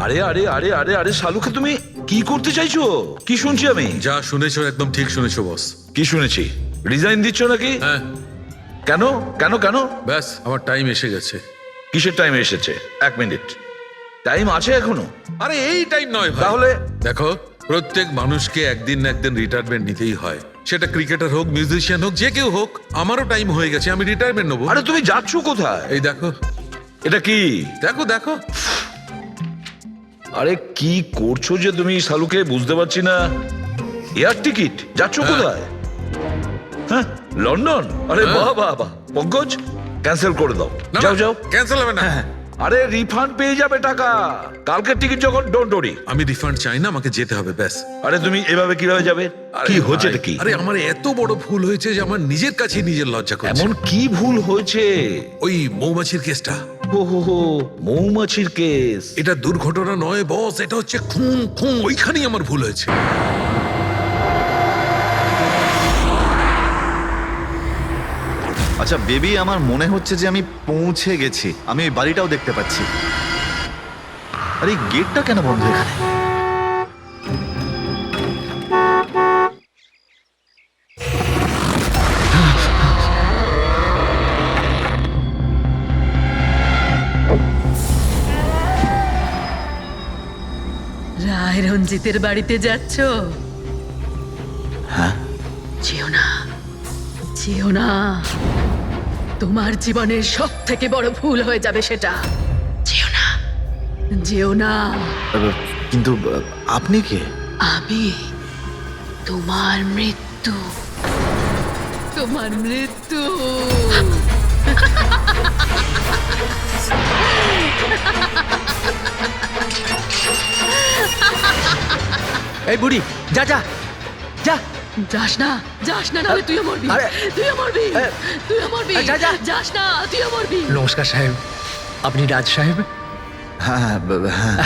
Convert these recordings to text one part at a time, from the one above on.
আরে আরে আরে আরে আরে শালুকে তুমি কি করতে চাইছো? কি শুনছি আমি? যা শুনেছো একদম ঠিক শুনেছো বস। কি শুনেছি? রিজাইন দিচ্ছ নাকি? হ্যাঁ। কেন কেন কেন? ব্যাস আমার টাইম এসে গেছে। কিসের টাইম এসেছে? 1 মিনিট, টাইম আছে এখনো? আরে এই টাইম নয় ভাই। তাহলে দেখো, প্রত্যেক মানুষকে একদিন না একদিন রিটায়ারমেন্ট নিতেই হয়, সেটা ক্রিকেটার হোক, মিউজিশিয়ান হোক, যে কেউ হোক। আমারও টাইম হয়ে গেছে, আমি রিটায়ারমেন্ট নেবো। আরে তুমি যাচ্ছ কোথায়? এই দেখো, এটা কি? দেখো দেখো। আরে কি করছো যে তুমি শালুকে, বুঝতে পারছি না। এয়ার টিকিট, যাচ্ছ কোথায়? হ্যাঁ, লন্ডন? আরে বাহ বাহ বাহ। পঙ্কজ, ক্যান্সেল করে দাও, যাও যাও। ক্যান্সেল হবে না। আরে রিফান্ড পেয়ে যাবে টাকা, কালকের টিকিট যখন, ডোন্ট ওরি। আমি রিফান্ড চাই না, আমাকে যেতে হবে ব্যাস। আরে তুমি এভাবে কিভাবে যাবে? কি হচ্ছে কি? আরে আমার এত বড় ভুল হয়েছে যে আমার নিজের কাছে নিজের লজ্জা করছে। এমন কি ভুল হয়েছে? ওই মৌমাছির কেসটা। হো হো হো, মৌমাছির কেস। এটা দুর্ঘটনা নয় বস, এটা হচ্ছে খুন। খুন, ওইখানেই আমার ভুল হয়েছে। আচ্ছা বেবি, আমার মনে হচ্ছে যে আমি পৌঁছে গেছি। আমি ওই বাড়িটাও দেখতে পাচ্ছি। আরে এই গেটটা কেন বন্ধ এখানে? রায় রঞ্জিতের বাড়িতে যাচ্ছ? হ্যাঁ। যেও না, যেও না। তোমার জীবনের সব থেকে বড় ভুল হয়ে যাবে সেটা। যেও না, যেও না। কিন্তু আপনি কে? আমি তোমার মৃত্যু, তোমার মৃত্যু। এই বুড়ি, যা যা যা। যাস না, যাস না, নাহলে তুইও মরবি। আরে, তুইও মরবি, তুইও মরবি। যা, যা। যাস না, তুইও মরবি। নমস্কার সাহেব, আপনি রাজ সাহেব? হ্যাঁ হ্যাঁ হ্যাঁ।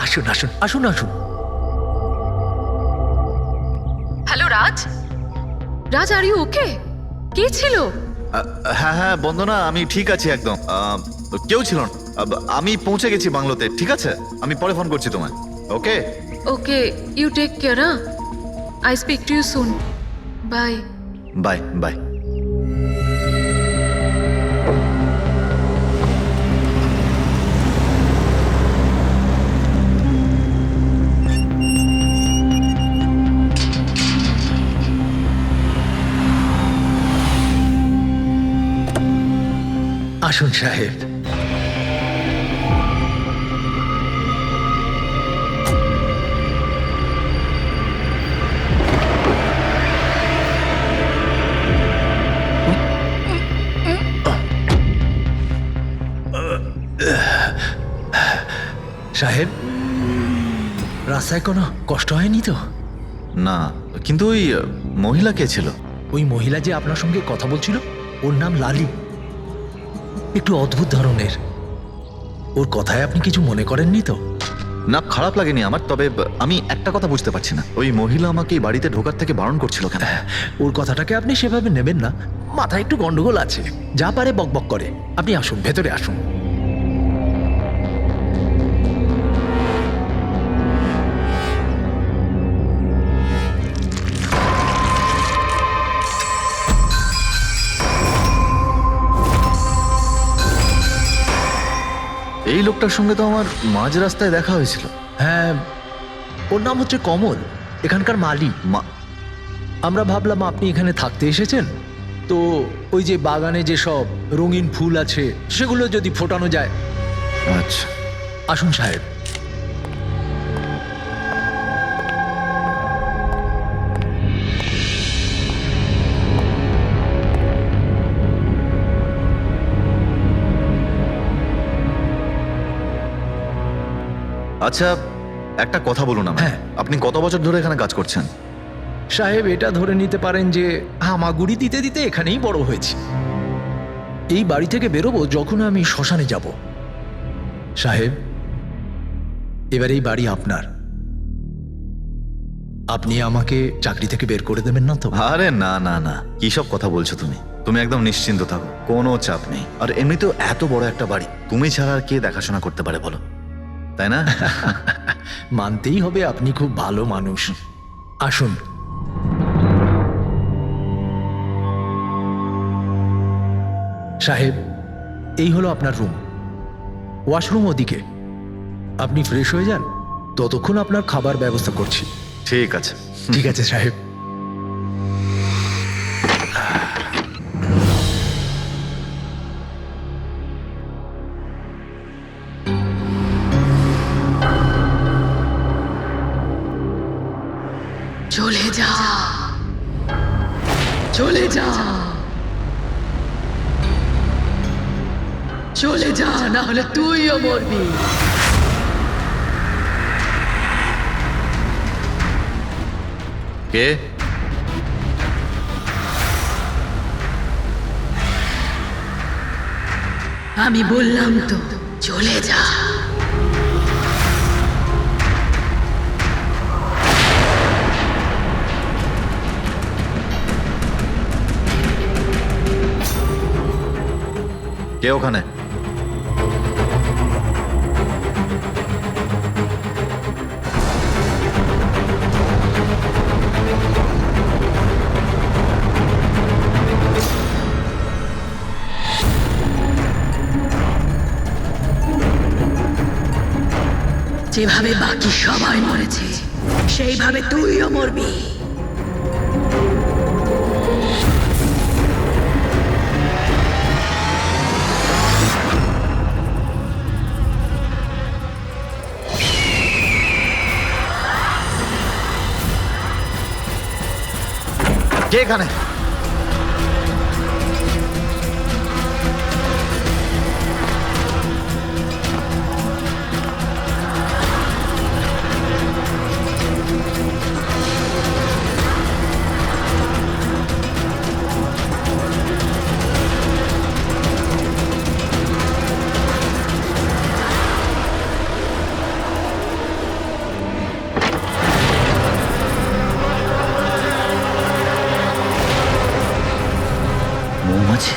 আসুন আসুন আসুন আসুন। Hello Raj, Raj are you okay? কে ছিল? হ্যাঁ হ্যাঁ বন্দনা, আমি ঠিক আছি একদম। কেউ ছিল না। আমি পৌঁছে গেছি বাংলোতে। ঠিক আছে, আমি পরে ফোন করছি তোমায়। Okay okay, you take care. I speak to you soon. Bye. Bye bye. আসুন সাহেব। সাহেব, রাস্তায় কোনো কষ্ট হয়নি তো? না, কিন্তু ওই মহিলা কে ছিল? ওই মহিলা যে আপনার সঙ্গে কথা বলছিল, ওর নাম লালি। একটু অদ্ভুত ধরনের। ওর কথায় আপনি কিছু মনে করেননি তো? না, খারাপ লাগেনি আমার। তবে আমি একটা কথা বুঝতে পারছি না, ওই মহিলা আমাকে এই বাড়িতে ঢোকার থেকে বারণ করছিল কেন? ওর কথাটাকে আপনি সেভাবে নেবেন না। মাথায় একটু গন্ডগোল আছে, যা পারে বকবক করে। আপনি আসুন, ভেতরে আসুন। এই লোকটার সঙ্গে তো আমার মাঝ রাস্তায় দেখা হয়েছিল। হ্যাঁ, ওর নাম হচ্ছে কমল, এখানকার মালি। আমরা ভাবলাম আপনি এখানে থাকতে এসেছেন, তো ওই যে বাগানে যেসব রঙিন ফুল আছে সেগুলো যদি ফোটানো যায়। আচ্ছা, আসুন সাহেব। আচ্ছা একটা কথা বলুন আমায়। হ্যাঁ। আপনি কত বছর ধরে এখানে কাজ করছেন? সাহেব, এটা ধরে নিতে পারেন যে হামাগুড়ি দিতে দিতে এখানেই বড় হয়েছি। এই বাড়ি থেকে বেরোবো যখন আমি শ্মশানে যাব। সাহেব, এবার এই বাড়ি আপনার। আপনি আমাকে চাকরি থেকে বের করে দেবেন না তো? আরে না না না, কি সব কথা বলছো তুমি? তুমি একদম নিশ্চিন্ত থাকো, কোনো চাপ নেই। আর এমনিতেও এত বড় একটা বাড়ি, তুমি ছাড়া আর কে দেখাশোনা করতে পারে বলো? তাই না? মানতেই হবে আপনি খুব ভালো মানুষ। আসুন। সাহেব, এই হলো আপনার রুম। ওয়াশরুম ওদিকে। আপনি ফ্রেশ হয়ে যান, ততক্ষণ আপনার খাবার ব্যবস্থা করছি। ঠিক আছে। ঠিক আছে সাহেব। চলে যা, চলে যা, চলে যা, না হলে তুইও মরবি। কে? আমি বললাম তো চলে যা। কে ওখানে? যেভাবে বাকি সবাই মরেছে সেইভাবে তুইও মরবি। কে এখানে? মৌমাছি?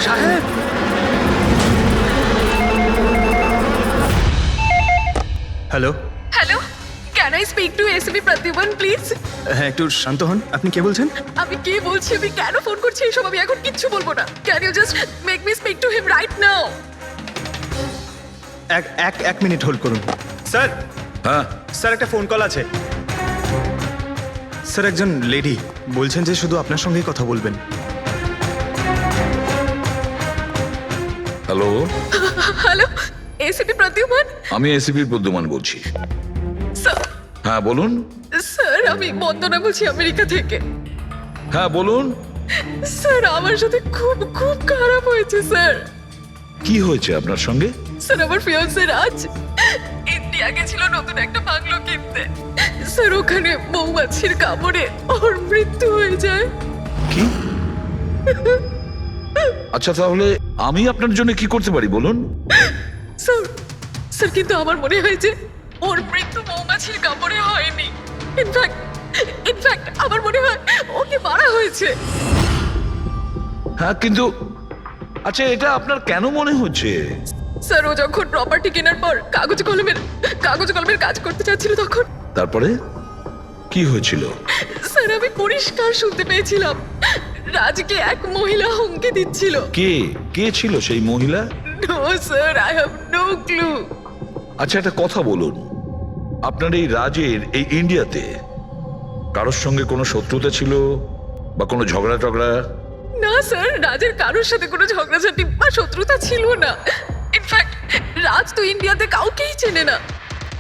সাহেব, hello. Hello, can I speak to SB Pratiman please? হ্যাঁ, একটু শান্ত হন। আপনি কে বলছেন? আমি কে বলছি, আমি কেন ফোন করছি এইসব আমি এখন কিচ্ছু বলবো না। Can you just make me speak to him right now? এক মিনিট হোল্ড করুন। স্যার, হ্যাঁ, স্যার একটা ফোন কল আছে। স্যার, একজন লেডি বলছেন যে শুধু আপনার সঙ্গেই কথা বলবেন। Hello, hello, SB Pratiman? আমি এসিপি প্রদ্যুমান বলছি। স্যার, হ্যাঁ বলুন। স্যার আমি বন্দনা বলছি আমেরিকা থেকে। হ্যাঁ বলুন। স্যার আমার সাথে খুব খুব খারাপ হয়েছে স্যার। কি হয়েছে আপনার সঙ্গে? স্যার আমার ফিয়ান্সে রাজ ইন্ডিয়া গেছিল নতুন একটা বাংলো কিনতে। স্যার ওখানে মৌমাছির কামড়ে ওর মৃত্যু হয়ে যায়। কি? আচ্ছা তাহলে আমি আপনার জন্য কি করতে পারি বলুন? স্যার, স্যার কিন্তু আমার মনে হয় যে ওর মৃত্যু মৌমাছির কামড়ে হয়নি। ইনফ্যাক্ট আমার মনে হয় ওকে মারা হয়েছে। হ্যাঁ কিন্তু আচ্ছা এটা আপনার কেন মনে হচ্ছে? স্যার ও যখন প্রপার্টি কেনার পর কাগজ কলমের কাজ করতে চাচ্ছিল তখন। তারপরে কি হয়েছিল? স্যার আমি পরিষ্কার শুনতে পেয়েছিলাম রাজকে এক মহিলা হুমকি দিচ্ছিল। কে ছিল সেই মহিলা? No sir, I have no clue. আচ্ছা একটা কথা বলুন, আপনার এই রাজের এই ইন্ডিয়াতে কারোর সঙ্গে কোনো শত্রুতা ছিল বা কোনো ঝগড়া টগড়া? না স্যার, রাজের কারোর সাথে কোনো ঝগড়াঝাটি বা শত্রুতা ছিল না। ইনফ্যাক্ট রাজ তো ইন্ডিয়াতে কাউকেই চেনে না।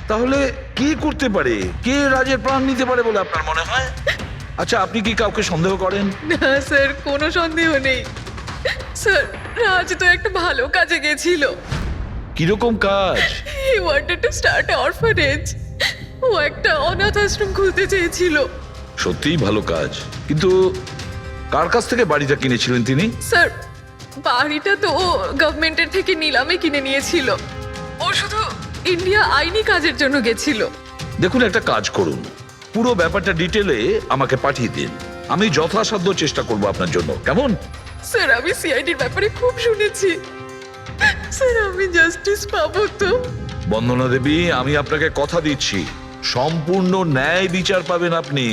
তাহলে কি করতে পারে, কে রাজের প্রাণ নিতে পারে বলে আপনার মনে হয়? আচ্ছা, আপনি কি কাউকে সন্দেহ করেন? না স্যার, কোনো সন্দেহ নেই। স্যার, রাজ তো একটা ভালো কাজে গেছিল। কিরকম কাজ? He wanted to start a orphanage. ও একটা অনাথ আশ্রম খুলতে চেয়েছিল। সত্যিই ভালো কাজ, কিন্তু কার কাছ থেকে বাড়িটা কিনেছিলেন তিনি? স্যার, বাড়িটা তো ও গভর্নমেন্টের থেকে নিলামে কিনে নিয়েছিল। ও শুধু ইন্ডিয়া আইনি কাজের জন্য গেছিল। দেখুন, একটা কাজ করুন, পুরো ব্যাপারটা ডিটেলে আমাকে পাঠিয়ে দিন। আমি যথাসাধ্য চেষ্টা করব আপনার জন্য, কেমন? স্যার, আমি সিআইডির ব্যাপারে খুব শুনেছি। স্যার, আমি জাস্টিস পাবো তো? বন্দনা দেবী, আমি আপনাকে কথা দিচ্ছি, সম্পূর্ণ ন্যায় বিচার পাবেন আপনি।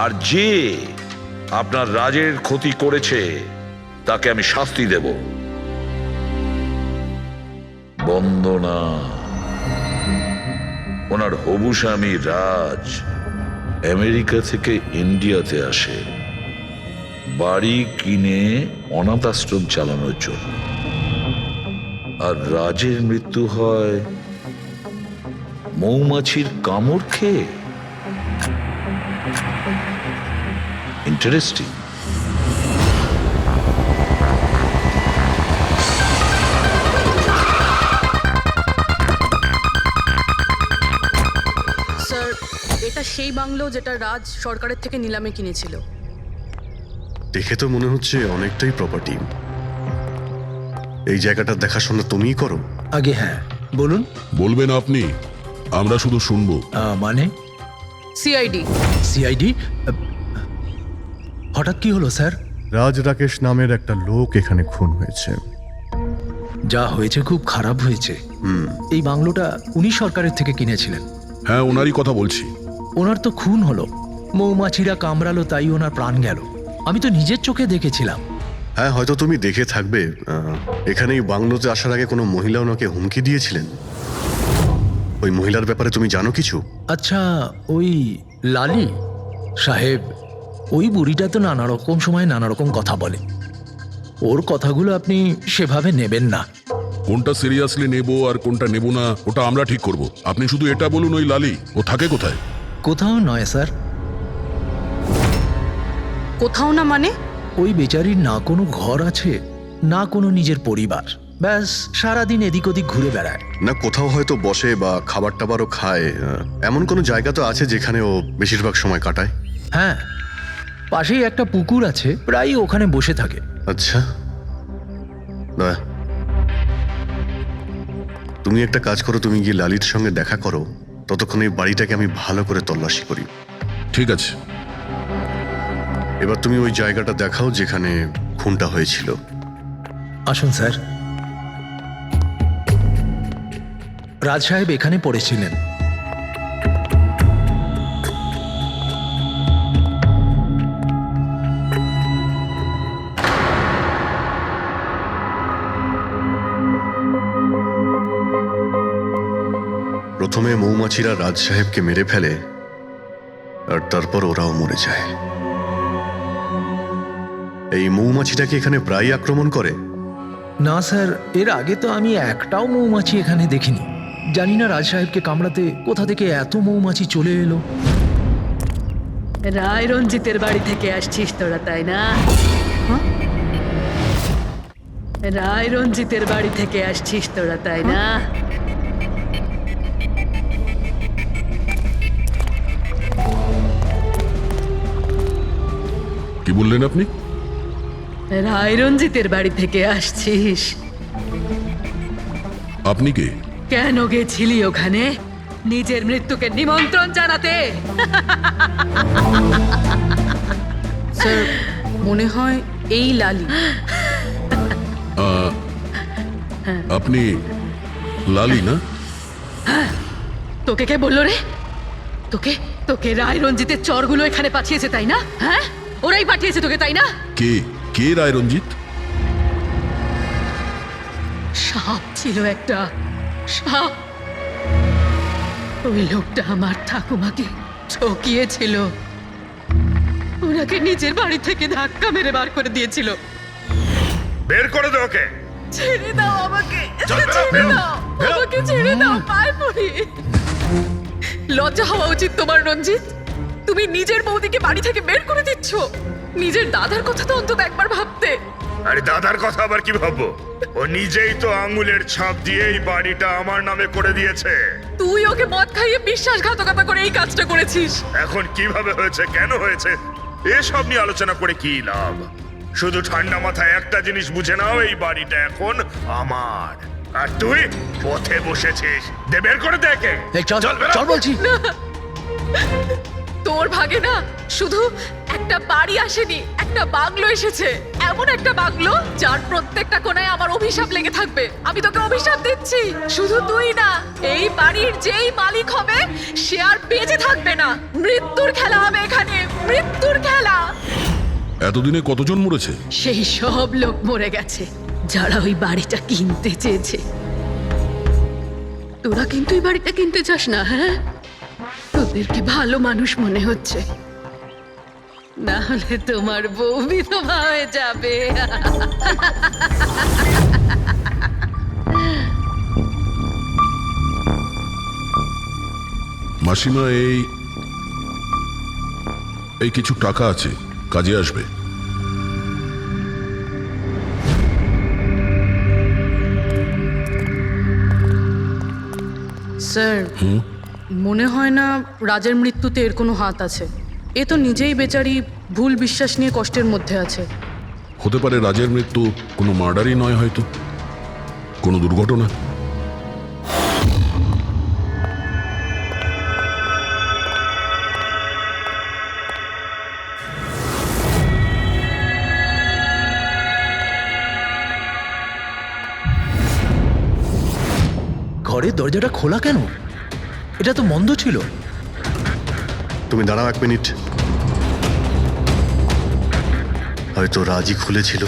আর যে আপনার রাজের ক্ষতি করেছে তাকে আমি শাস্তি দেব। বন্দনা, ওনার হবু স্বামী রাজ আমেরিকা থেকে ইন্ডিয়াতে আসে বাড়ি কিনে অনাথ আশ্রম চালানোর জন্য। আর রাজের মৃত্যু হয় মৌমাছির কামড় খেয়ে। ইন্টারেস্টিং। স্যার, এটা সেই বাংলো যেটা রাজ সরকারের থেকে নিলামে কিনেছিল। দেখে তো মনে হচ্ছে অনেকটাই প্রপার্টি। এই জায়গাটা দেখাশোনা তুমিই করো? আগে হ্যাঁ, বলুন। বলবেন আপনি, আমরা শুধু শুনবো। মানে সিআইডি। সিআইডি? হঠাৎ কি হলো স্যার? রাজ রাকেশ নামের একটা লোক এখানে খুন হয়েছে। যা হয়েছে খুব খারাপ হয়েছে। এই বাংলোটা উনি সরকারের থেকে কিনেছিলেন। হ্যাঁ, ওনারই কথা বলছি। ওনার তো খুন হলো, মৌমাছিরা কামড়ালো, তাই ওনার প্রাণ গেল। আমি তো নিজের চোখে দেখেছিলাম। হ্যাঁ, হয়তো তুমি দেখে থাকবে। এখানে এই বাংলোতে আসার আগে কোনো মহিলা ওনাকে হুমকি দিয়েছিলেন। ওই মহিলার ব্যাপারে তুমি জানো কিছু? আচ্ছা, ওই লালি সাহেব, ওই বুড়িটা তো নানা রকম সময় নানা রকম কথা বলে। ওর কথাগুলো আপনি সেভাবে নেবেন না। কোনটা সিরিয়াসলি নেব আর কোনটা নেব না ওটা আমরা ঠিক করব। আপনি শুধু এটা বলুন, ওই লালি ও থাকে কোথায়? কোথাও নয় স্যার। কোথাও না মানে? ওই বেচারির না কোনো ঘর আছে, না কোনো নিজের পরিবার। ব্যাস সারাদিন এদিক ওদিক ঘুরে বেড়ায়। না কোথাও হয়তো বসে বা খাবার টাবারও খায়, এমন কোনো জায়গা তো আছে যেখানে ও বেশিরভাগ সময় কাটায়? হ্যাঁ, পাশেই একটা পুকুর আছে, প্রায়ই ওখানে বসে থাকে। আচ্ছা, দয়া, তুমি একটা কাজ করো, তুমি গিয়ে লালির সঙ্গে দেখা করো। ততক্ষণ এই বাড়িটাকে আমি ভালো করে তল্লাশি করি। ঠিক আছে। এবার তুমি ওই জায়গাটা দেখাও যেখানে খুনটা হয়েছিল। আসুন স্যার। রাজ সাহেব এখানে পড়েছিলেন। প্রথমে মৌমাছিরা রাজ সাহেবকে মেরে ফেলে, আর তারপর ওরাও মরে যায়। এই মৌমাছিটাকে এখানে প্রায় আক্রমণ করে? না স্যার, এর আগে তো আমি একটাও মৌমাছি এখানে দেখিনি। জানি না রাজ সাহেবকে কামড়াতে কোথা থেকে এত মৌমাছি চলে এলো। রায় রঞ্জিতের বাড়ি থেকে আসছিস তোরা, তাই না? রায় রঞ্জিতের বাড়ি থেকে আসছিস তোরা, তাই না? কি বললেন আপনি? রায় রঞ্জিতের বাড়ি থেকে আসছিস? আপনি কে? কেন গেছিলি ওখানে? নিজের মৃত্যুকে নিমন্ত্রণ জানাতে? স্যার, মনে হয় এই লালি। আপনি লালি না? তোকে কে বললো রে? তোকে তোকে রায় রঞ্জিতের চরগুলো এখানে পাঠিয়েছে, তাই না? হ্যাঁ, ওরাই পাঠিয়েছে তোকে, তাই না? কে কে রায় রঞ্জিত? সাপ ছিল একটা, সাপ। ওই লোকটা আমার ঠাকুমাকে ঠকিয়েছিল। ওনাকে নিজের বাড়ি থেকে ধাক্কা মেরে বার করে দিয়েছিল। বের করে দে ওকে। ছেড়ে দাও আমাকে, ছেড়ে দাও। আমাকে ছেড়ে দাও, পায়ে পড়ি। লজ্জা হওয়া উচিত তোমার, রঞ্জিত। তুমি নিজের বৌদিকে বাড়ি থেকে বের করে দিচ্ছ। নিজের দাদার কথা তো অন্তত একবার ভাবতে। আরে দাদার কথা আবার কি ভাববো? ও নিজেই তো আঙ্গুলের ছাপ দিয়ে এই বাড়িটা আমার নামে করে দিয়েছে। তুই ওকে মদ খাইয়ে বিশ্বাসঘাতকতা করে এই কাজটা করেছিস। এখন কিভাবে হয়েছে, কেন হয়েছে, এসব নিয়ে আলোচনা করে কি লাভ? শুধু ঠান্ডা মাথায় একটা জিনিস বুঝে নাও, এই বাড়িটা এখন আমার। আর তুই পথে বসেছিস। দে বের করে দেখে। এই চল চল বলছি। তোর ভাগে না শুধু একটা বাড়ি আসেনি, একটা বাংলো এসেছে। এমন একটা বাংলো যার প্রত্যেকটা কোণায় আমার অভিশাপ লেগে থাকবে। আমি তোকে অভিশাপ দিচ্ছি। শুধু তুই না, এই বাড়ির যেই মালিক হবে সে আর বেঁচে থাকবে না। মৃত্যুর খেলা হবে এখানে, মৃত্যুর খেলা। এতদিনে কতজন মরেছে? সেই সব লোক মরে গেছে যারা ওই বাড়িটা কিনতে চেয়েছে। তোরা কিন্তু এই বাড়িটা কিনতে চাস না, হ্যাঁ? তোদেরকে ভালো মানুষ মনে হচ্ছে, না হলে তোমার বউ বিধবা হয়ে যাবে। মাসিমা, এই কিছু টাকা আছে, কাজে আসবে। স্যার, মনে হয় না রাজের মৃত্যুতে এর কোনো হাত আছে। এ তো নিজেই বেচারি ভুল বিশ্বাস নিয়ে কষ্টের মধ্যে আছে। হতে পারে রাজের মৃত্যু কোনো মার্ডারই নয়, হয়তো কোনো দুর্ঘটনা। ঘরের দরজাটা খোলা কেন? এটা তো বন্ধ ছিল। তুমি দাঁড়াও 1 মিনিট। হয়তো রাজি খুলেছিল।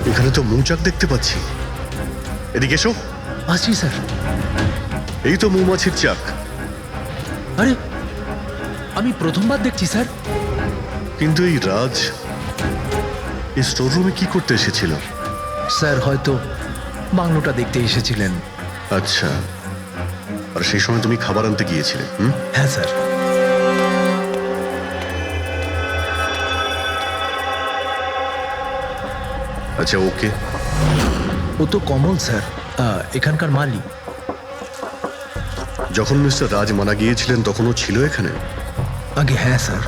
এখানে তো মৌচাক দেখতে পাচ্ছি। এদিকে এসো। আসছি স্যার। এই তো মৌমাছির চাক। আরে, আমি প্রথমবার দেখছি স্যার। কিন্তু এই রাজ এই স্টোর রুমে কি করতে এসেছিল? স্যার হয়তো বাংলোটা দেখতে এসেছিলেন। আচ্ছা, আর সেই সময় তুমি খাবার আনতে গিয়েছিলে? হ্যাঁ স্যার। আচ্ছা, ওকে। ও তো কমল স্যার, এখানকার মালিক। যখন মিস্টার রাজ মারা গিয়েছিলেন তখন ও ছিল এখানে? আগে হ্যাঁ স্যার।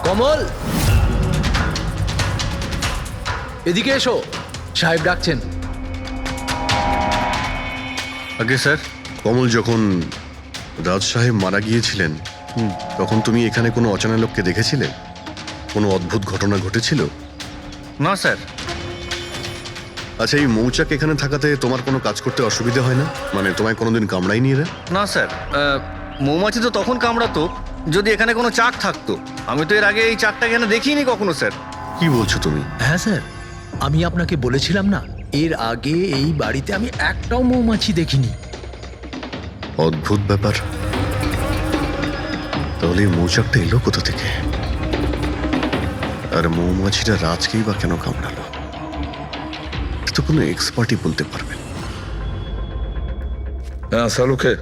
কমল, এদিকে এসো, সাহেব ডাকছেন। আগে স্যার। কমল, যখন রাজ সাহেব মারা গিয়েছিলেন তখন তুমি এখানে কোনো অচেনা লোককে দেখেছিলে? কোনো অদ্ভুত ঘটনা ঘটেছিল? না স্যার। আচ্ছা, এই মৌচাক এখানে থাকাতে তোমার কোনো কাজ করতে অসুবিধা হয় না? মানে তোমায় কোনোদিন কামড়ায়নি এরা? না স্যার, মৌমাছি তো তখন কামড়াতো যদি এখানে কোনো চাক থাকতো। আমি তো এর আগে এই চাকটা এখানে দেখিনি কখনো স্যার। কি বলছো তুমি? হ্যাঁ স্যার, আমি আপনাকে বলেছিলাম না, এর আগে এই বাড়িতে আমি একটাও মৌমাছি দেখিনি। অদ্ভুত ব্যাপার। তাহলে এই মৌচাকটা এলো কোথা থেকে? আর মৌমাছিটা রাজকেই বা কেন কামড়ালো? তো কোনো এক্সপার্টই বলতে পারবেন। হ্যাঁ শালুকে,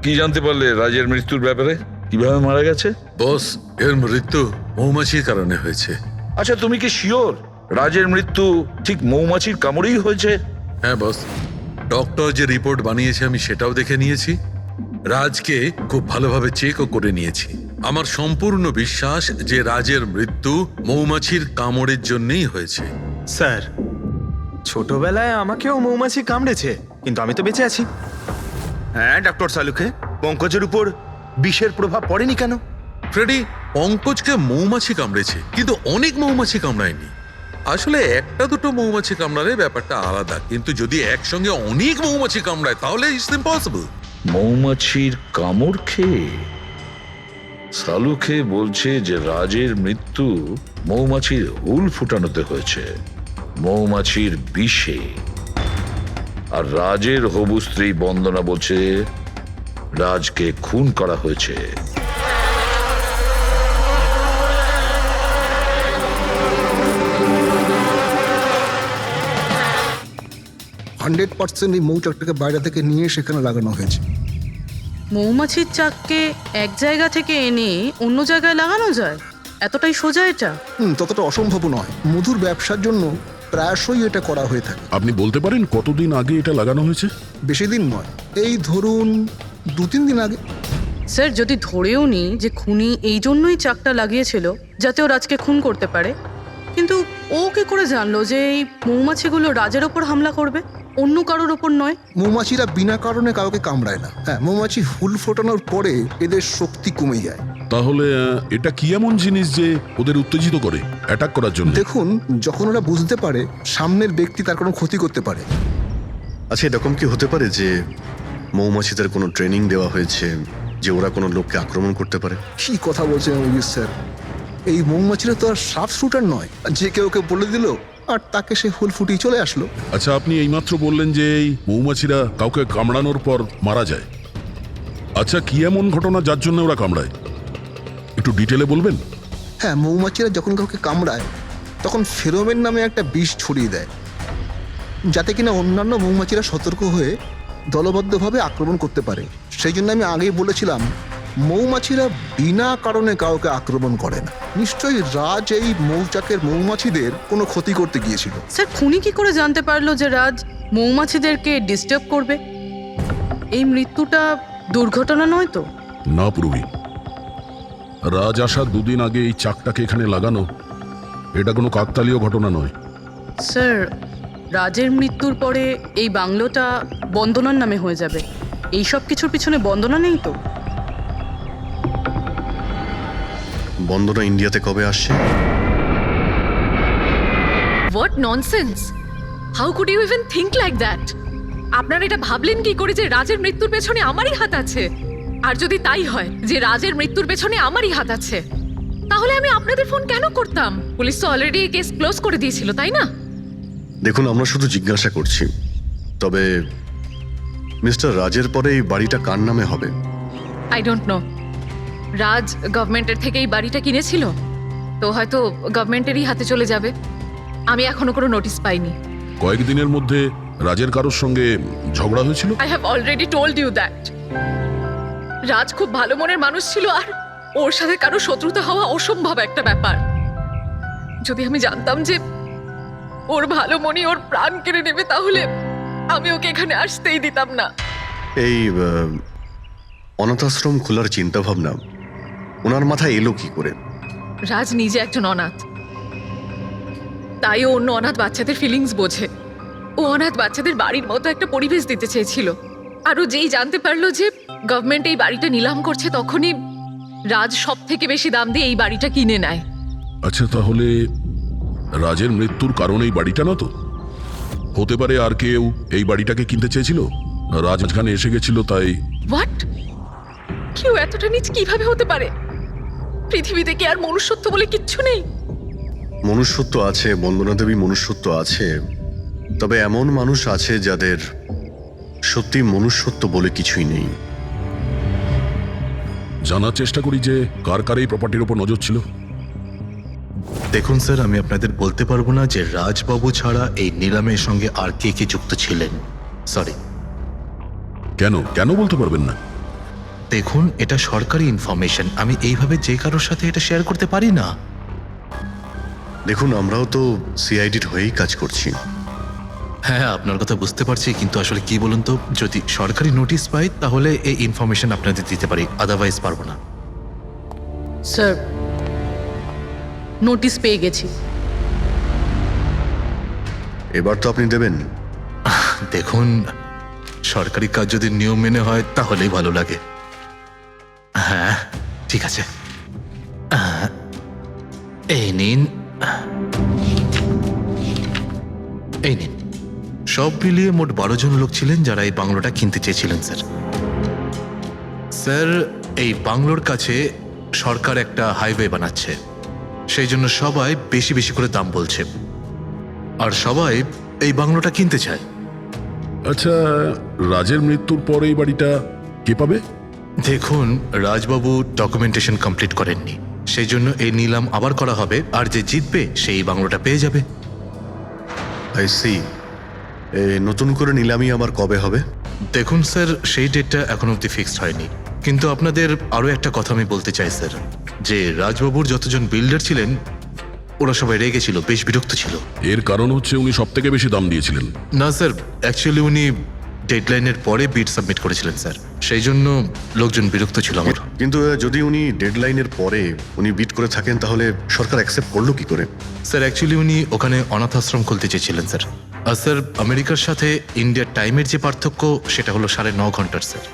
কি জানতে পারলে রাজের মৃত্যুর ব্যাপারে? কিভাবে মারা গেছে? বস, এর মৃত্যু মৌমাছির কারণে হয়েছে। আচ্ছা, তুমি কি শিওর রাজের মৃত্যু ঠিক মৌমাছির কামড়েই হয়েছে? হ্যাঁ বস, ডক্টর যে রিপোর্ট বানিয়েছে আমি সেটাও দেখে নিয়েছি। রাজকে খুব ভালোভাবে চেকও করে নিয়েছি। আমার সম্পূর্ণ বিশ্বাস যে রাজের মৃত্যু মৌমাছির কামড়ের জন্যই হয়েছে। স্যার, ছোটবেলায় আমাকেও মৌমাছি কামড়েছে, কিন্তু আমি তো বেঁচে আছি। হ্যাঁ ডক্টর সালুকে, পঙ্কজের উপর বিষের প্রভাব পড়েনি কেন? ফ্রেডি, পঙ্কজকে মৌমাছি কামড়েছে, কিন্তু অনেক মৌমাছি কামড়ায়নি। আসলে একটা দুটো মৌমাছি কামড়ালে ব্যাপারটা আলাদা, কিন্তু যদি একসঙ্গে অনেক মৌমাছি কামড়ায় তাহলে ইটস ইম্পসিবল। মৌমাছির কামড় খেয়ে? সালুকে বলছে যে রাজের মৃত্যু মৌমাছির হুল ফুটানোতে হয়েছে, মৌমাছির বিষে। আর রাজের হবু স্ত্রী বন্দনা বলছে রাজকে খুন করা হয়েছে। 100% এই মৌচাকটাকে বাইরে থেকে নিয়ে সেখানে লাগানো হয়েছে। মৌমাছির চাককে এক জায়গা থেকে এনে অন্য জায়গায় লাগানো যায়? এতটাই সোজা এটা? ততটা অসম্ভব নয়। মধুর ব্যবসার জন্য প্রায়শই এটা করা হয়ে থাকে। আপনি বলতে পারেন কতদিন আগে এটা লাগানো হয়েছে? বেশি দিন নয়, এই ধরুন 2-3 দিন আগে। স্যার, যদি ধরেও নি যে খুনি এই জন্যই চাকটা লাগিয়েছিল যাতে ও রাজকে খুন করতে পারে, কিন্তু ও কি করে জানলো যে এই মৌমাছিগুলো রাজের ওপর হামলা করবে, অন্য কারোর ওপর নয়? মৌমাছিরা বিনা কারণে কাউকে কামড়ায় না। হ্যাঁ, মৌমাছি হুল ফোটানোর পরে এদের শক্তি কমে যায়। তাহলে এটা কি এমন জিনিস যে ওদের উত্তেজিত করে অ্যাটাক করার জন্য? দেখুন, যখন ওরা বুঝতে পারে সামনের ব্যক্তি তার কোনো ক্ষতি করতে পারে। আচ্ছা, এরকম কি হতে পারে যে মৌমাছিদের কোনো ট্রেনিং দেওয়া হয়েছে যে ওরা কোনো লোককে আক্রমণ করতে পারে? কি কথা বলছেন অভিজিৎ স্যার? এই মৌমাছিরা তো আর সাফ শুটার নয় যে কেউ ওকে বলে দিল আর তাকে সে হুল ফুটিয়ে চলে আসলো। আচ্ছা, আপনি এইমাত্র বললেন যে এই মৌমাছিরা কাউকে কামড়ানোর পর মারা যায়। আচ্ছা, কি এমন ঘটনা যার জন্য ওরা কামড়ায়, একটু ডিটেলে বলবেন? হ্যাঁ, মৌমাছিরা যখন কাউকে কামড়ায় তখন ফেরোমেন নামে একটা বিষ ছড়িয়ে দেয়, যাতে কিনা অন্যান্য মৌমাছিরা সতর্ক হয়ে দলবদ্ধভাবে আক্রমণ করতে পারে। সেই জন্য আমি আগেই বলেছিলাম মৌমাছিরা বিনা কারণে কাউকে আক্রমণ করে না। নিশ্চয়ই রাজ এই মৌচাকের মৌমাছিদের কোনো ক্ষতি করতে গিয়েছিল। স্যার, খুনি কি করে জানতে পারলো যে রাজ মৌমাছিদেরকে ডিস্টার্ব করবে? এই মৃত্যুটা দুর্ঘটনা নয় তো? না পুরবি, রাজ আসার 2 দিন আগে এই চাকটাকে এখানে লাগানো এটা কোনো কাকতালীয় ঘটনা নয়। স্যার, রাজের মৃত্যুর পরে এই বাংলোটা বন্দনার নামে হয়ে যাবে। এই সব কিছুর পিছনে বন্দনা নেই তো? বন্দনা ইন্ডিয়াতে কবে আসছে? What nonsense! How could you even think like that? আপনারা এটা ভাবলেন কি করে যে রাজের মৃত্যুর পেছনে আমারই হাত আছে? আর যদি তাই হয় যে রাজের মৃত্যুর পেছনে আমারই হাত আছে, তাহলে আমি আপনাদের ফোন কেন করতাম? পুলিশ তো অলরেডি কেস ক্লোজ করে দিয়েছিল, তাই না? দেখুন, আমরা শুধু জিজ্ঞাসা করছি। তবে মিস্টার রাজের পরে এই বাড়িটা কার নামে হবে? I don't know. রাজ গভর্নমেন্টের থেকে এই বাড়িটা কিনেছিল, তো হয়তো গভর্নমেন্টেরই হাতে চলে যাবে। আমি এখনো কোনো নোটিশ পাইনি। কয়েকদিনের মধ্যে রাজের কারোর সঙ্গে ঝগড়া হয়েছিল? I have already told you that. Raj খুব ভালো মনের মানুষ ছিল, আর ওর সাথে কারো শত্রুতা হওয়া অসম্ভব একটা ব্যাপার। যদি আমি জানতাম যে ওর ভালো মনই ওর প্রাণ কেড়ে নেবে, তাহলে আমি ওকে এখানে আসতেই দিতাম না। এই অনাথাশ্রম খোলার চিন্তা ভাবনা ওনার মাথায় এলো কি করে? রাজ নিজে একজন অনাথ, তাই ও অন্য অনাথ বাচ্চাদের ফিলিংস বোঝে। ও অনাথ বাচ্চাদের বাড়ির মতো একটা পরিবেশ দিতে চেয়েছিল। আর ও যেই জানতে পারলো যে গভর্নমেন্ট এই বাড়িটা নিলাম করছে, তখনই রাজ সব থেকে বেশি দাম দিয়ে এই বাড়িটা কিনে নেয়। আচ্ছা, তাহলে রাজের মৃত্যুর কারণ এই বাড়িটা না তো? হতে পারে আর কেউ এই বাড়িটাকে কিনতে চেয়েছিল, রাজ মাঝখানে এসে গেছিল তাই। হোয়াট? কেউ এতটা নিচ কিভাবে হতে পারে? পৃথিবীতে কি আর মনুষ্যত্ব বলে কিচ্ছু নেই? মনুষ্যত্ব আছে বন্দনা দেবী, মনুষ্যত্ব আছে। তবে এমন মানুষ আছে যাদের সত্যি মনুষ্যত্ব বলে কিছুই নেই। জানার চেষ্টা করি যে কার কার এই প্রপার্টির উপর নজর ছিল। দেখুন স্যার, আমি আপনাদের বলতে পারবো না যে রাজবাবু ছাড়া এই নিলামের সঙ্গে আর কে কে যুক্ত ছিলেন। সরি। কেন কেন বলতে পারবেন না? দেখুন, এটা সরকারি ইনফরমেশন, আমি এইভাবে যে কারোর সাথে এটা শেয়ার করতে পারি না। দেখুন, আমরাও তো সিআইডির হয়েই কাজ করছি। হ্যাঁ, আপনার কথা বুঝতে পারছি, কিন্তু আসলে কি বলুন তো, যদি সরকারি নোটিশ পাই তাহলে এই ইনফরমেশন আপনাদের দিতে পারি, আদারওয়াইজ পারবো না। স্যার, নোটিশ পেয়ে গেছি। এবার তো আপনি দেবেন। দেখুন, সরকারি কাজ যদি নিয়ম মেনে হয় তাহলেই ভালো লাগে। হ্যাঁ, ঠিক আছে, এই নিন, এই নিন। সব মিলিয়ে মোট 12 জন লোক ছিলেন যারা এই বাংলোটা কিনতে চেয়েছিলেন। স্যার, এই বাংলোর কাছে সরকার একটা হাইওয়ে বানাচ্ছে, সেই জন্য সবাই বেশি বেশি করে দাম বলছে, আর সবাই এই বাংলোটা কিনতে চায়। আচ্ছা, রাজের মৃত্যুর পরে এই বাড়িটা কে পাবে? দেখুন, রাজবাবু ডকুমেন্টেশন কমপ্লিট করেননি, সেই জন্য এই নিলাম আবার করা হবে, আর যে জিতবে সেই বাংলোটা পেয়ে যাবে। I see. নতুন করে নিলামি আবার কবে হবে? দেখুন স্যার, সেই ডেটটা এখন অবধি ফিক্সড হয়নি, কিন্তু আপনাদের আরও একটা কথা আমি বলতে চাই স্যার, যে রাজবাবুর যতজন বিল্ডার ছিলেন ওরা সবাই রেগে ছিল, বেশ বিরক্ত ছিল। এর কারণ হচ্ছে উনি সব থেকে বেশি দাম দিয়েছিলেন। না স্যার, অ্যাকচুয়ালি উনি ডেডলাইনের পরে বিড সাবমিট করেছিলেন স্যার, সেই জন্য লোকজন বিরক্ত ছিল আমার। কিন্তু যদি উনি ডেডলাইনের পরে উনি বিট করে থাকেন তাহলে সরকার অ্যাকসেপ্ট করলো কি করে? স্যার অ্যাকচুয়ালি উনি ওখানে অনাথ আশ্রম খুলতে চেয়েছিলেন স্যার। আর স্যার, আমেরিকার সাথে ইন্ডিয়ার টাইমের যে পার্থক্য সেটা হলো 9.5 ঘন্টার স্যার,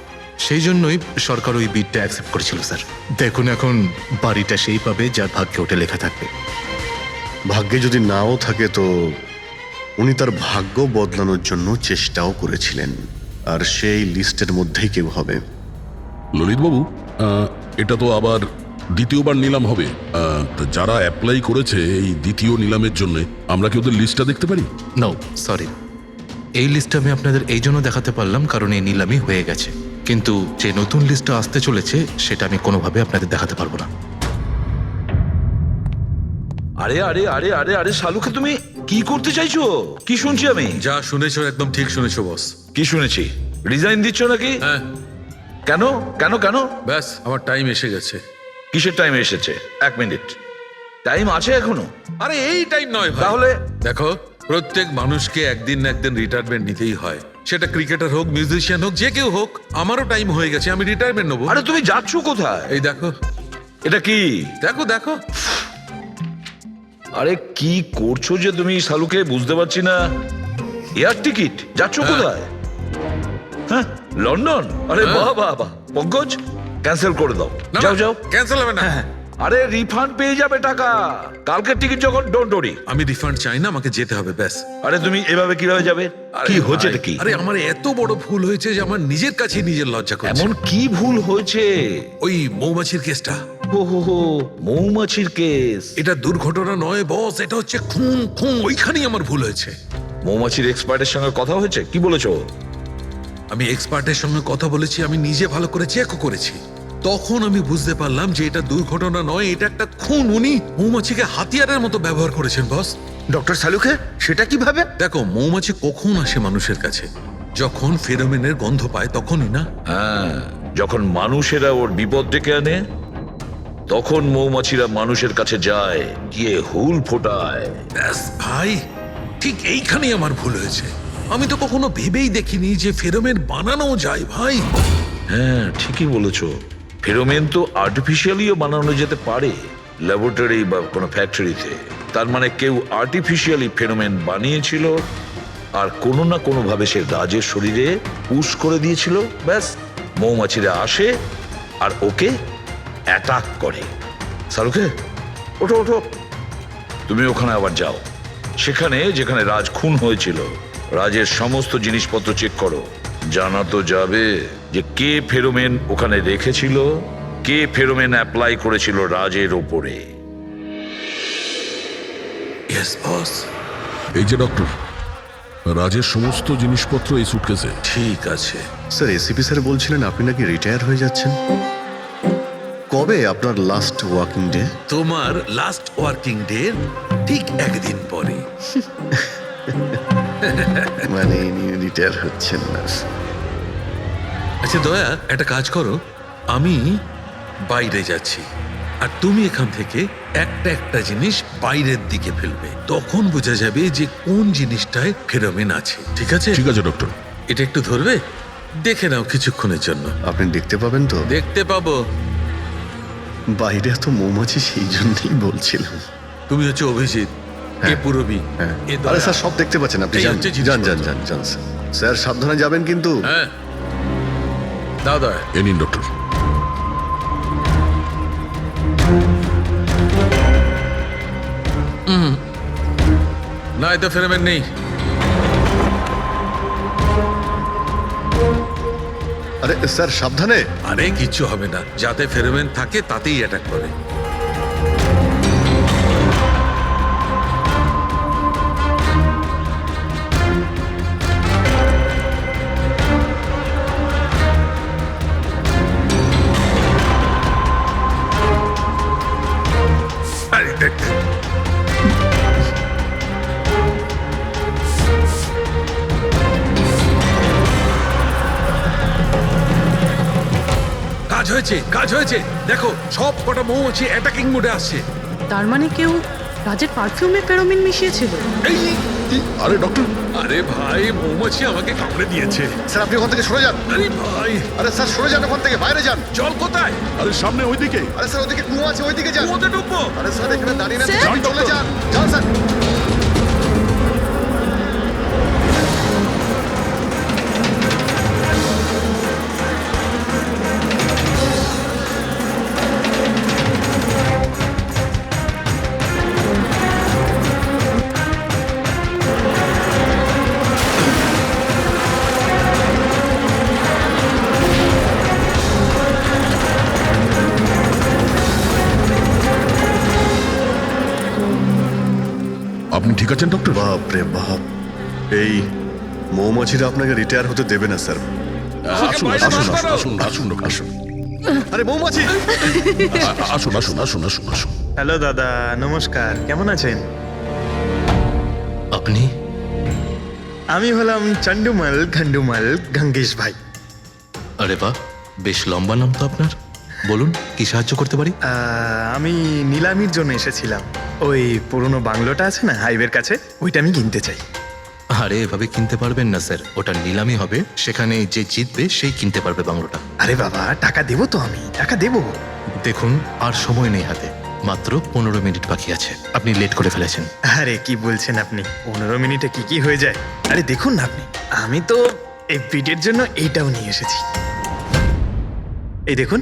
সেই জন্যই সরকার ওই বিডটা অ্যাকসেপ্ট করেছিল স্যার। দেখুন এখন বাড়িটা সেই পাবে যার ভাগ্যে ওটা লেখা থাকবে। ভাগ্যে যদি নাও থাকে তো উনি তার ভাগ্য বদলানোর জন্য চেষ্টাও করেছিলেন, আর সেই লিস্টের মধ্যেই কেউ হবে। ললিতবাবু, এটা তো আবার দ্বিতীয়বার নিলাম হবে। তা যারা অ্যাপ্লাই করেছে এই দ্বিতীয় নিলামের জন্য, আমরা কি ওদের লিস্টটা দেখতে পারি? নো সরি, এই লিস্টটা আমি আপনাদের এই জন্য দেখাতে পারলাম কারণ এই নিলামই হয়ে গেছে, কিন্তু যে নতুন লিস্টটা আসতে চলেছে সেটা আমি কোনোভাবে আপনাদের দেখাতে পারবো না। আরে আরে আরে আরে আরে শালুকে, তুমি কি করতে চাইছো? কি শুনছি আমি? যা শুনেছো একদম ঠিক শুনেছো বস। কি শুনেছি? রিজাইন দিচ্ছ নাকি? হ্যাঁ। কেন কেন কেন? ব্যাস, আমার টাইম এসে গেছে। কিসের টাইম এসেছে? 1 মিনিট টাইম আছে এখনো? আরে এই টাইম নয় ভাই। তাহলে দেখো, প্রত্যেক মানুষকে একদিন না একদিন রিটায়ারমেন্ট নিতেই হয়, সেটা ক্রিকেটার হোক, মিউজিশিয়ান হোক, যে কেউ হোক। আমারও টাইম হয়ে গেছে, আমি রিটায়ারমেন্ট নেবো। আরে তুমি যাচ্ছ কোথায়? এই দেখো, এটা কি? দেখো দেখো। আরে কি করছো যে তুমি শালুকে, বুঝতে পারছি না। এয়ার টিকিট, যাচ্ছ কোথায়? হ্যাঁ, লন্ডন? আরে বাহ বাহ বাহ। পঙ্কজ, ক্যান্সেল করে দাও, না, যাও যাও। ক্যান্সেল হবে না। আরে রিফান্ড পেয়ে যাবে টাকা, কালকের টিকিট যখন, ডোন্ট ওরি। আমি রিফান্ড চাই না, আমাকে যেতে হবে ব্যাস। আরে তুমি এভাবে কিভাবে যাবে? আরে কি হচ্ছে ভাই, কি? আরে আমার এত বড় ভুল হয়েছে যে আমার নিজের কাছে নিজের লজ্জা করছে। এমন কি ভুল হয়েছে? ওই মৌমাছির কেসটা। হো হো হো, মৌমাছির কেস। এটা দুর্ঘটনা নয় বস, এটা হচ্ছে খুন। খুন, ওইখানেই আমার ভুল হয়েছে। মৌমাছির এক্সপার্টের সঙ্গে কথা হয়েছে? কি বলেছো? আমি এক্সপার্টের সঙ্গে কথা বলেছি, আমি নিজে ভালো করে চেকও করেছি। তখন আমি বুঝতে পারলাম যে এটা দুর্ঘটনা নয়, এটা একটা খুন। উনি মৌমাছিকে হাতিয়ারের মতো ব্যবহার করেছেন বস। ডক্টর শালুকে, সেটা কিভাবে? দেখো, মৌমাছি কখন আসে মানুষের কাছে? যখন ফেরোমেনের গন্ধ পায় তখনই না? হ্যাঁ, যখন মানুষেরা ওর বিপদ ডেকে আনে তখন মৌমাছিরা মানুষের কাছে যায়, গিয়ে হুল ফোটায়। ব্যাস ভাই, ঠিক এইখানেই আমার ভুল হয়েছে। আমি তো কখনো ভেবেই দেখিনি যে ফেরোমেন বানানো যায় ভাই। হ্যাঁ, ঠিকই বলেছো। ফেরোমেন তো আর্টিফিশিয়ালিও বানানো যেতে পারে, ল্যাবরেটরি বা কোনো ফ্যাক্টরিতে। তার মানে কেউ আর্টিফিশিয়ালি ফেরোমেন বানিয়েছিল, আর কোনো না কোনো ভাবে সে রাজের শরীরে পুশ করে দিয়েছিল। ব্যাস, মৌমাছিরা আসে আর ওকে অ্যাটাক করে। শালুকে, ওঠো ওঠো, তুমি ওখানে আবার যাও, সেখানে যেখানে রাজ খুন হয়েছিল রাজের সমস্ত জিনিসপত্র চেক করো। জানা তো যাবে যে কে ফেরোমেন ওখানে রেখেছিল, কে ফেরোমেন অ্যাপ্লাই করেছিল রাজের ওপরে। Yes boss. এই যে ডক্টর, রাজের সমস্ত জিনিসপত্র এই সুটকেসে। ঠিক আছে স্যার, এসিপি স্যার বলছিলেন আপনি নাকি রিটায়ার হয়ে যাচ্ছেন। কবে আপনার লাস্ট ওয়ার্কিং ডে? তোমার লাস্ট ওয়ার্কিং ডে ঠিক একদিন পরে। মানে রিটায়ার হচ্ছেন না? আচ্ছা দয়া, একটা কাজ করো, আমি বাইরে যাচ্ছি আর তুমি এখান থেকে একটা একটা জিনিস বাইরের দিকে ফেলবে, তখন বোঝা যাবে যে কোন জিনিসটায় ফেরোমেন আছে। ঠিক আছে? ঠিক আছে ডক্টর। এটা একটু ধরবে, দেখে নাও কিছুক্ষণের জন্য। আপনি দেখতে পাবেন তো? দেখতে পাবো। বাইরে এত মৌমাছি, সেই জন্যই বলছিলাম। তুমি হচ্ছে অভিজিৎ, এ পুরবী, হ্যাঁ। এ দয়া। আরে স্যার, সব দেখতে পাচ্ছেন আপনি। এই যান হচ্ছে যান যান জিনিসপত্র। যান যান স্যার। স্যার সাবধানে যাবেন কিন্তু। হ্যাঁ, দাও দয়া। এ নিন ডক্টর। না, এতে ফেরোমেন নেই। আরে স্যার সাবধানে। আরে কিচ্ছু হবে না, যাতে ফেরোমেন থাকে তাতেই অ্যাটাক করে। আরে দেখ দেখ। কাজ হয়েছে, কাজ হয়েছে। দেখো সব কটা মৌমাছি অ্যাটাকিং মোডে আসছে। তার মানে কেউ রাজের পারফিউমে ফেরোমিন মিশিয়েছিল। এই আরে ডক্টর, আরে ভাই, মৌমাছি আমাকে কামড়ে দিয়েছে। স্যার আপনি ওখান থেকে সরে যান। আরে ভাই, আরে স্যার সরে যান ওখান থেকে, বাইরে যান। জল কোথায়? আরে সামনে ওইদিকে। আরে স্যার ওদিকে কুয়ো আছে, ওইদিকে যান। কুয়োতে ডুববো? আরে স্যার এখানে দাঁড়িয়ে না, স্যার? চলে যান। যান স্যার। আপনি ঠিক আছেন ডক্টর? বাপ রে বাপ, এই মৌমাছিরা আপনাকে রিটায়ার হতে দেবে না স্যার। আসুন বাইরে আসুন বার করো। আসুন আসুন ডক্টর, আসুন। আরে মৌমাছি! আসুন আসুন আসুন আসুন আসুন। হ্যালো দাদা, নমস্কার, কেমন আছেন? আপনি? আমি হলাম চন্ডুমাল খন্ডুমাল গঙ্গেশ ভাই। আরে বাহ, বেশ লম্বা নাম তো আপনার। বলুন, কি সাহায্য করতে পারি? আমি নিলামির জন্য এসেছিলাম। ওই পুরনো বাংলোটা আছে না হাইওয়ের কাছে, ওইটা আমি কিনতে চাই। আরে এভাবে কিনতে পারবেন না স্যার, ওটা নিলামি হবে, সেখানে যে জিতবে সেই কিনতে পারবে বাংলোটা। আরে বাবা, টাকা দেবো তো, আমি টাকা দেবো। দেখুন, আর সময় নেই হাতে, মাত্র 15 মিনিট বাকি আছে। আপনি লেট করে ফেলেছেন। আরে কি বলছেন আপনি, 15 মিনিটে কি কি হয়ে যায়? আরে দেখুন না আপনি, আমি তো এই বিটের জন্য এইটাও নিয়ে এসেছি। এই দেখুন।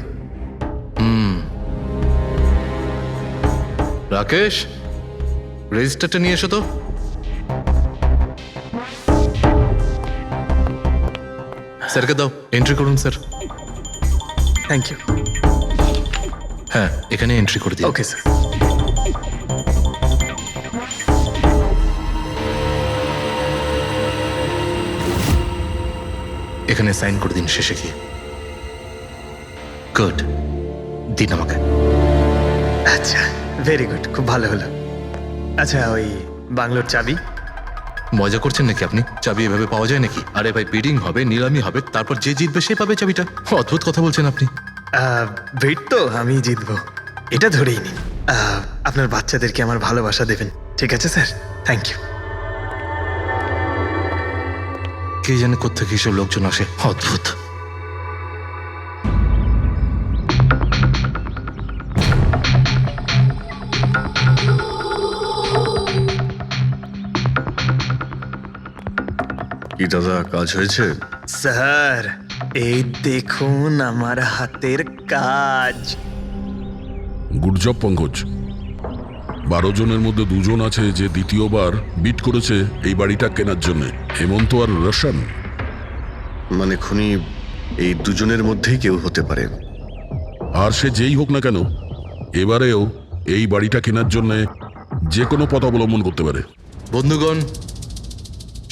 রাকেশ, রেজিস্টারটা নিয়ে এসো তো। স্যারকে দাও, এন্ট্রি করুন স্যার। Thank you. হ্যাঁ, এখানে এন্ট্রি করে দিন। Okay sir. এখানে সাইন করে দিন শেষে গিয়ে। গুড, দিন আমাকে। আচ্ছা, ভেরি গুড, খুব ভালো হলো। আচ্ছা, ওই বাংলোর চাবি? মজা করছেন নাকি আপনি? চাবি এভাবে পাওয়া যায় নাকি? আরে ভাই, বিডিং হবে, নিলামি হবে, তারপর যে জিতবে সে পাবে চাবিটা। অদ্ভুত কথা বলছেন আপনি। ভেট তো আমি জিতবো, এটা ধরেই নিন। আপনার বাচ্চাদেরকে আমার ভালোবাসা দেবেন, ঠিক আছে স্যার? Thank you. কে জানে কোত্থেকে এসব লোকজন আসে, অদ্ভুত। কি দাদা, কাজ হয়েছে? স্যার, এই দেখুন আমার হাতের কাজ। Good job Pankaj. 12 জনের মধ্যে 2 জন আছে যে দ্বিতীয়বার বিট করেছে এই বাড়িটা কেনার জন্য, হেমন্ত আর রোশন। মানে খুনি এই দুজনের মধ্যেই কেউ হতে পারে। আর সে যেই হোক না কেন, এবারেও এই বাড়িটা কেনার জন্য যে কোনো পথ অবলম্বন করতে পারে। বন্ধুগণ,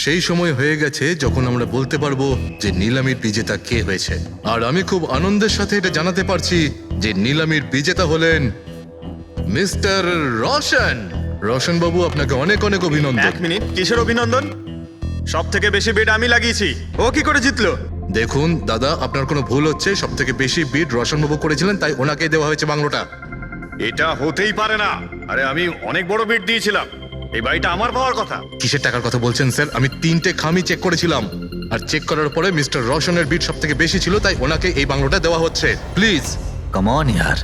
সেই সময় হয়ে গেছে যখন আমরা বলতে পারবো যে নিলামির বিজেতা কে হয়েছে। আর আমি খুব আনন্দের সাথে এটা জানাতে পারছি যে নিলামির বিজেতা হলেন মিস্টার রোশন। রোশন বাবু, আপনাকে অনেক অনেক অভিনন্দন। 1 মিনিট, কিসের অভিনন্দন? সব থেকে বেশি বিট আমি লাগিয়েছি, ও কি করে জিতলো? দেখুন দাদা, আপনার কোনো ভুল হচ্ছে। সব থেকে বেশি বিট রোশন বাবু করেছিলেন, তাই ওনাকে দেওয়া হয়েছে বাংলোটা। এটা হতেই পারে না। আরে আমি অনেক বড় বিট দিয়েছিলাম, এই বাড়িটা আমার পাওয়ার কথা। কিসের টাকার কথা বলছেন স্যার? আমি 3টে খামি চেক করেছিলাম, আর চেক করার পরে মিস্টার রোশনের বিট সব থেকে বেশি ছিল, তাই ওনাকে এই বাংলোটা দেওয়া হচ্ছে। প্লিজ। কাম অন ইয়ার,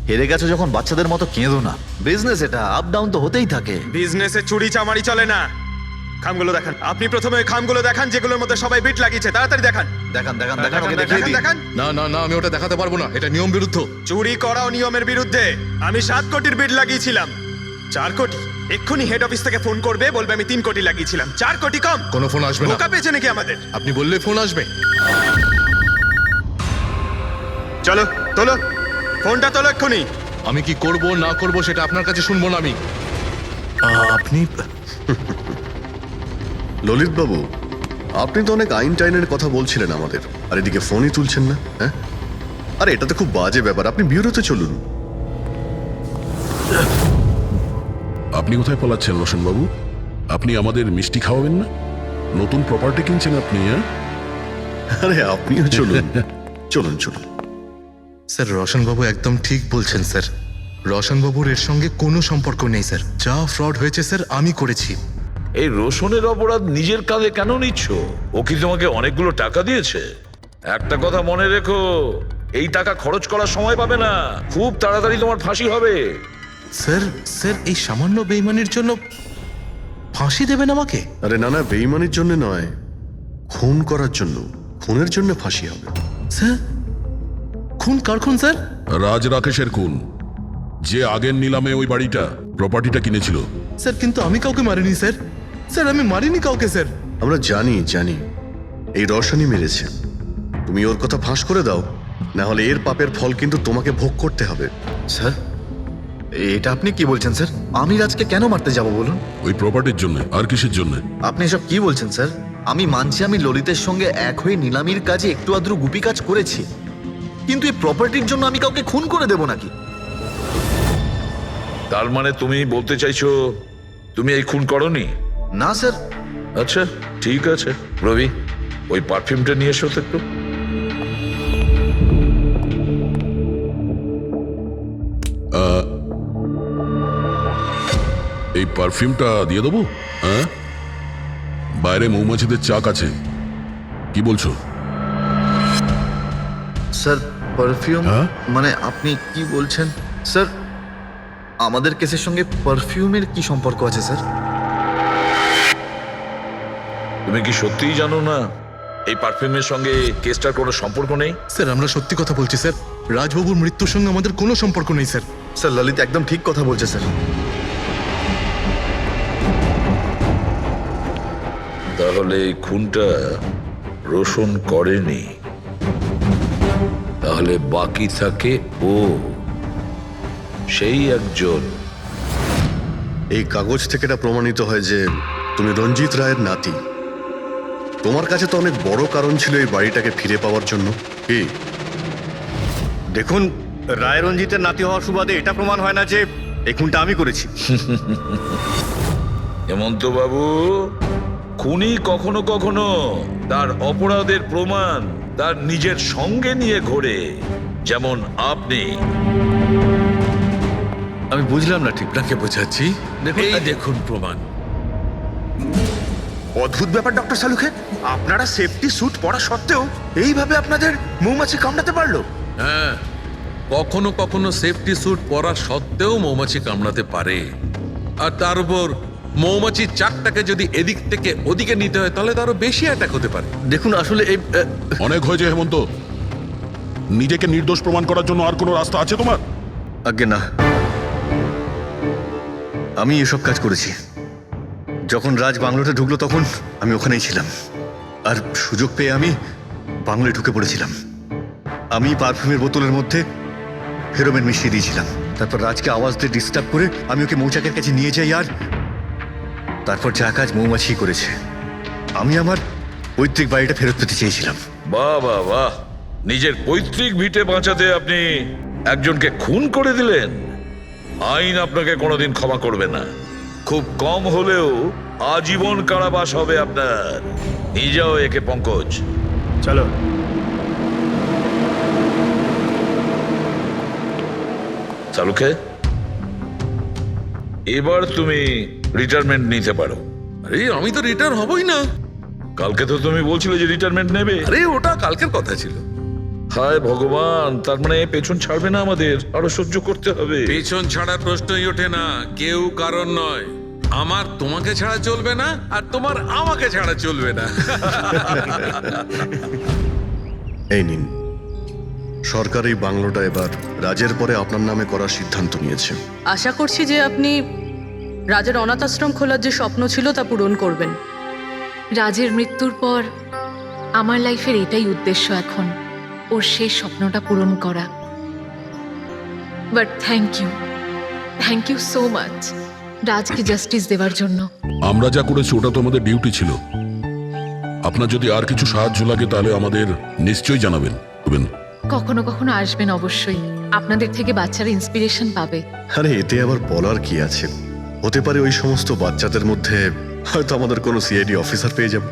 হেরে গেছো যখন বাচ্চাদের মতো কেঁদো না। বিজনেস এটা, আপ ডাউন তো হতেই থাকে। বিজনেসে চুরি চামারি চলে না। খামগুলো দেখান, আপনি প্রথমে ওই খামগুলো দেখান যেগুলোর মধ্যে সবাই বিট লাগিয়েছে। তাড়াতাড়ি দেখান। দেখান দেখান দেখান, দেখান, ওকে দেখিয়ে দেখান, দিই। দেখান। না না না, আমি ওটা দেখাতে পারবো না, এটা নিয়ম বিরুদ্ধ। চুরি করাও নিয়মের বিরুদ্ধে। আমি 7 কোটির বিট লাগিয়েছিলাম। 4 কোটি? এক্ষুনি হেড অফিস থেকে ফোন করবে, বলবে আমি 3 কোটি লাগিয়েছিলাম। 4 কোটি কম? কোনো ফোন আসবে না। বোকা পেয়েছে নাকি আমাদের? আপনি বললে ফোন আসবে। চলো তোলো ফোনটা তোলো এক্ষুনি। আমি কি করব না করব সেটা আপনার কাছে শুনবো না আমি। আপনি ললিত বাবু, আপনি তো অনেক আইন টাইনের কথা বলছিলেন আমাদের, আর এদিকে ফোনই তুলছেন না। হ্যাঁ, আরে এটা তো খুব বাজে ব্যাপার। আপনি বিউরোতে চলুন। আপনি কোথায় পলাচ্ছেন রোশন বাবু? আপনি আমাদের মিষ্টি খাওয়াবেন না? নতুন প্রপার্টি কিনছেন আপনি? হ্যাঁ, আরে আপনিও চলুন। চলুন চলুন। স্যার রোশনবাবু একদম ঠিক বলছেন স্যার। রোশনবাবুর এর সঙ্গে কোনো সম্পর্ক নেই স্যার। যা ফ্রড হয়েছে স্যার আমি করেছি। এই রোশনের অপরাধ নিজের কাঁধে কেন নিচ্ছ? ও কি তোমাকে অনেকগুলো টাকা দিয়েছে? একটা কথা মনে রেখো, এই টাকা খরচ করার সময় পাবে না। খুব তাড়াতাড়ি তোমার ফাঁসি হবে। স্যার স্যার এই সামান্য বেইমানির জন্য ফাঁসি দেবেন আমাকে? আরে না না, বেইমানির জন্য নয়, খুন করার জন্য। খুনের জন্য ফাঁসি হবে। স্যার খুন কার খুন স্যার? রাজ রাকেশের খুন, যে আগের নিলামে ওই বাড়িটা প্রপার্টিটা কিনেছিল। স্যার কিন্তু আমি কাউকে মারিনি স্যার। স্যার আমি মারিনি কাউকে স্যার। আমরা জানি জানি এই রশনই মেরেছে। তুমি ওর কথা ফাঁস করে দাও, না হলে এর পাপের ফল কিন্তু তোমাকে ভোগ করতে হবে। স্যার, এটা আপনি কি বলছেন স্যার? আমি রাজকে কেন মারতে যাব বলুন? ওই প্রপার্টির জন্য। আর কিসের জন্য? আপনি এসব কি বলছেন স্যার? আমি মানছি আমি ললিতের সঙ্গে এক হয়ে নিলামির কাজে একটু আদ্রু গুপি কাজ করেছি, কিন্তু এই প্রপার্টির জন্য আমি কাউকে খুন করে দেব নাকি? তার মানে তুমি বলতে চাইছো তুমি এই খুন করনি? না স্যার। আচ্ছা ঠিক আছে, রবি ওই পারফিউমটা নিয়ে এসো তো একটু। এই পারফিউমটা দিয়ে দেবো? হ্যাঁ, বাইরে মৌমাছিদের চাক আছে। কি বলছো? স্যার পারফিউম হ্যাঁ? মানে আপনি কি বলছেন স্যার? আমাদের কেসের সঙ্গে পারফিউমের কি সম্পর্ক আছে স্যার? তুমি কি সত্যিই জানো না এই পারফিউমের সঙ্গে কেসটার কোনো সম্পর্ক নেই? স্যার আমরা সত্যি কথা বলছি স্যার। রাজবাবুর মৃত্যুর সঙ্গে আমাদের কোনো সম্পর্ক নেই স্যার। স্যার ললিত একদম ঠিক কথা বলছে স্যার। তাহলে এই খুনটা রোশন করেনি, তাহলে বাকি থাকে ও, সেই একজন। এই কাগজ থেকে এটা প্রমাণিত হয় যে তুমি রঞ্জিত রায়ের নাতি। তোমার কাছে তো অনেক বড় কারণ ছিল এই বাড়িটাকে ফিরে পাওয়ার জন্য। কি? দেখুন, রায় রঞ্জিতের নাতি হওয়ার সুবাদে এটা প্রমাণ হয় না যে এই খুনটা আমি করেছি। হেমন্ত বাবু, খুনি কখনো কখনো তার অপরাধের প্রমাণ তার নিজের সঙ্গে নিয়ে ঘোরে, যেমন আপনি। আমি বুঝলাম না ঠিক। আপনাকে বোঝাচ্ছি, এই দেখুন প্রমাণ। অদ্ভুত ব্যাপার ডক্টর সালুখে, আপনারা সেফটি স্যুট পরা সত্ত্বেও এইভাবে আপনাদের মৌমাছি কামড়াতে পারলো? হ্যাঁ, কখনো কখনো সেফটি স্যুট পরা সত্ত্বেও মৌমাছি কামড়াতে পারে। আর তার উপর মৌমাছির চাকটাকে যদি এদিক থেকে ওদিকে নিতে হয় তাহলে তারও বেশি অ্যাটাক হতে পারে। দেখুন আসলে এই অনেক হয়েছে হেমন্ত। নিজেকে নির্দোষ প্রমাণ করার জন্য আর কোনো রাস্তা আছে তোমার? আজ্ঞে না, আমি এসব কাজ করেছি। যখন রাজ বাংলোতে ঢুকলো তখন আমি ওখানেই ছিলাম, আর সুযোগ পেয়ে আমি বাংলোয় ঢুকে পড়েছিলাম। আমি পারফিউমের বোতলের মধ্যে ফেরোমেন মিশিয়ে দিয়েছিলাম। তারপর রাজকে আওয়াজ দিয়ে ডিস্টার্ব করে আমি ওকে মৌচাকের কাছে নিয়ে যাই, আর তারপর যা কাজ মৌমাছি করেছে। আমি আমার পৈতৃক বাড়িটা ফেরত পেতে চেয়েছিলাম। বাহ বাহ বাহ, নিজের পৈতৃক ভিটে বাঁচাতে আপনি একজনকে খুন করে দিলেন। আইন আপনাকে কোনোদিন ক্ষমা করবে না। খুব কম হলেও আজীবন কারাবাস হবে আপনার। নিয়ে যাও একে পঙ্কজ। চলো। চালুকে, এবার তুমি রিটায়ারমেন্ট নিতে পারো। আরে আমি তো রিটায়ার হবই না। কালকে তো তুমি বলছিলে যে রিটায়ারমেন্ট নেবে। আরে ওটা কালকের কথা ছিল। হায় ভগবান, তার মানে পেছন ছাড়বে না, আমাদের আরো সহ্য করতে হবে। পেছন ছাড়ার প্রশ্নই ওঠে না। কেউ কারণ নয়। আমার তোমাকে ছাড়া চলবে না, আর তোমার আমাকে ছাড়া চলবে না। এই নিন, সরকার এই বাংলোটা এবার রাজের পরে আপনার নামে করার সিদ্ধান্ত নিয়েছে। আশা করছি যে আপনি রাজের অনাথ আশ্রম খোলার যে স্বপ্ন ছিল তা পূরণ করবেন। রাজের মৃত্যুর পর আমার লাইফের এটাই উদ্দেশ্য এখন। ওর সেই স্বপ্নটা পূরণ করা। But thank you so much রাজকে জাস্টিস দেওয়ার জন্য। আমরা যা করেছি ওটা তো আমাদের ডিউটি ছিল। আপনার যদি আর কিছু সাহায্য লাগে তাহলে আমাদের নিশ্চয়ই জানাবেন। কখনো কখনো আসবেন অবশ্যই, আপনাদের থেকে বাচ্চারা ইন্সপিরেশন পাবে। আরে এতে আবার বলার কি আছে, হতে পারে ওই সমস্ত বাচ্চাদের মধ্যে হয়তো আমাদের কোনো সিআইডি অফিসার পেয়ে যাব।